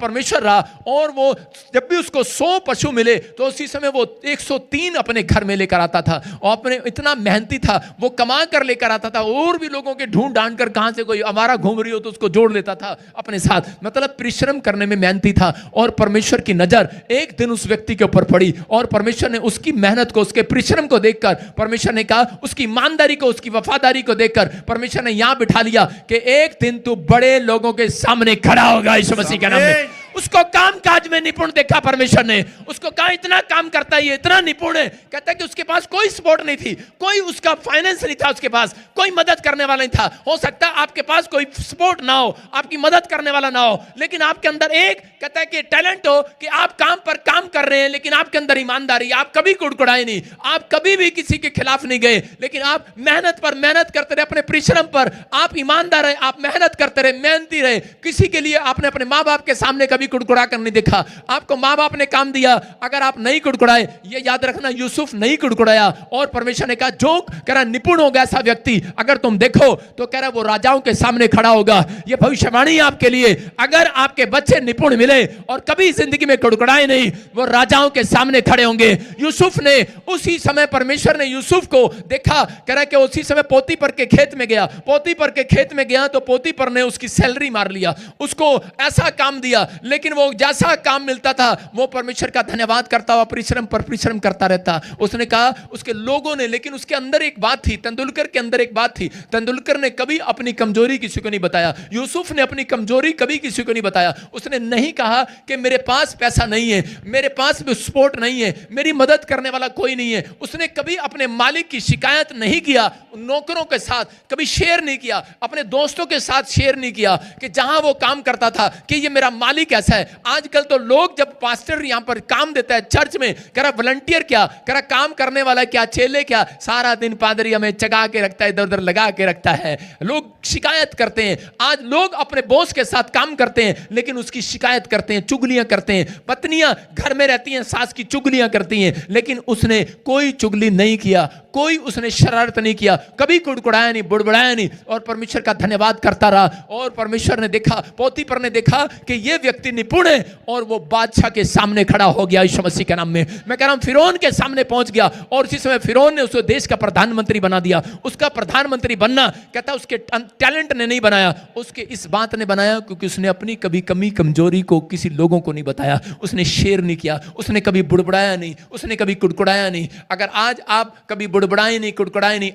परमेश्वर रहा, और वो जब भी उसको 100 पशु मिले तो उसी समय वो 103 अपने घर में लेकर आता था, और अपने इतना मेहनती था, वो कमा कर लेकर आता था, और भी लोगों के ढूंढ ढांड कर कहां से कोई आवारा घूम रही हो तो उसको जोड़ लेता था अपने साथ। मतलब परिश्रम करने में मेहनती था, और परमेश्वर की नजर एक दिन उस व्यक्ति के ऊपर पड़ी, और परमेश्वर ने उसकी मेहनत को, उसके परिश्रम को देखकर परमेश्वर ने कहा, उसकी ईमानदारी को, उसकी वफादारी को देखकर परमेश्वर ने यहां बिठा लिया कि एक दिन तू बड़े लोगों के सामने खड़ा होगा यीशु मसीह के नाम में। उसको काम काज में निपुण देखा परमेश्वर ने, उसको कहा इतना काम करता है, ये इतना निपुण है। कहता है कि उसके पास कोई सपोर्ट नहीं थी, कोई उसका फाइनेंस नहीं था, उसके पास कोई मदद करने वाला नहीं था। हो सकता है आपके पास कोई सपोर्ट ना हो, आपकी मदद करने वाला ना हो, लेकिन आपके अंदर एक कहता है कि टैलेंट हो कि आप काम पर काम कर रहे हैं, लेकिन आपके अंदर ईमानदारी, आप कभी कुड़कुड़ाए नहीं, आप कभी भी किसी के खिलाफ नहीं गए, लेकिन आप मेहनत पर मेहनत करते रहे, अपने परिश्रम पर आप ईमानदार रहे, आप मेहनत करते रहे, मेहनती रहे। किसी के लिए आपने अपने माँ बाप के सामने कभी कुड़कुड़ा कर नहीं देखा। आपको माँ बाप ने काम दिया, अगर आप नहीं कुड़कुड़ाए, ये याद रखना, यूसुफ नहीं कुड़कुड़ाया, और परमेश्वर ने कहा जो कह रहा निपुण होगा ऐसा व्यक्ति, अगर तुम देखो तो कह रहा वो राजाओं के सामने खड़ा होगा। ये भविष्यवाणी है आपके लिए, अगर आपके बच्चे निपुण मिले और कभी जिंदगी में कुड़कुड़ाए नहीं, वो राजाओं के सामने खड़े होंगे। यूसुफ ने उसी समय, परमेश्वर ने यूसुफ को देखा, कह रहा कि उसी समय पोतीपर के खेत में गया, पोतीपर के खेत में गया तो पोतीपर ने उसकी सैलरी मार लिया, उसको ऐसा काम दिया, लेकिन वो जैसा काम मिलता था वो परमेश्वर का धन्यवाद करता हुआ परिश्रम पर परिश्रम करता रहता। उसने कहा उसके लोगों ने, लेकिन उसके अंदर एक बात थी, तेंदुलकर के अंदर एक बात थी, तेंदुलकर ने कभी अपनी कमजोरी किसी को नहीं बताया, यूसुफ ने अपनी कमजोरी कभी किसी को नहीं बताया। उसने नहीं कहा कि मेरे पास पैसा नहीं है, मेरे पास भी सपोर्ट नहीं है, मेरी मदद करने वाला कोई नहीं है। उसने कभी अपने मालिक की शिकायत नहीं किया, नौकरों के साथ कभी शेयर नहीं किया, अपने दोस्तों के साथ शेयर नहीं किया कि जहां वो काम करता था कि ये मेरा मालिक ऐसा है। आजकल तो लोग जब पास्टर यहां पर काम देता है चर्च में, कह रहा वॉलंटियर क्या, कह रहा काम करने वाला क्या, चेले क्या, सारा दिन पादरी हमें चगा के रखता है, इधर उधर लगा के रखता है। लोग शिकायत करते हैं, आज लोग अपने बॉस के साथ काम करते हैं लेकिन उसकी शिकायत करते हैं, चुगलियां करते हैं। पत्नियां घर में रहती हैं, सास की चुगलियां करती हैं, लेकिन उसने कोई चुगली नहीं किया, कोई उसने शरारत नहीं किया, कभी कुड़कुड़ाया नहीं, बुड़बुड़ाया नहीं, और परमेश्वर का धन्यवाद करता रहा। और परमेश्वर ने देखा, पोतीपर ने देखा कि यह व्यक्ति निपुण है, और वो बादशाह के सामने खड़ा हो गया यीशु मसीह के नाम में। मैं कह रहा हूं फिरौन के सामने पहुंच गया, और उसी समय फिरौन ने उसको देश का प्रधानमंत्री बना दिया। उसका प्रधानमंत्री बनना कहता उसके टैलेंट ने नहीं बनाया, उसके इस बात ने बनाया क्योंकि उसने अपनी कभी कमी कमजोरी को किसी लोगों को नहीं बताया, उसने शेयर नहीं किया, उसने कभी बुड़बुड़ाया नहीं, उसने कभी कुड़कुड़ाया नहीं। अगर आज आप कभी बुड़बुड़ाए नहीं, कुड़कुड़ाए नहीं,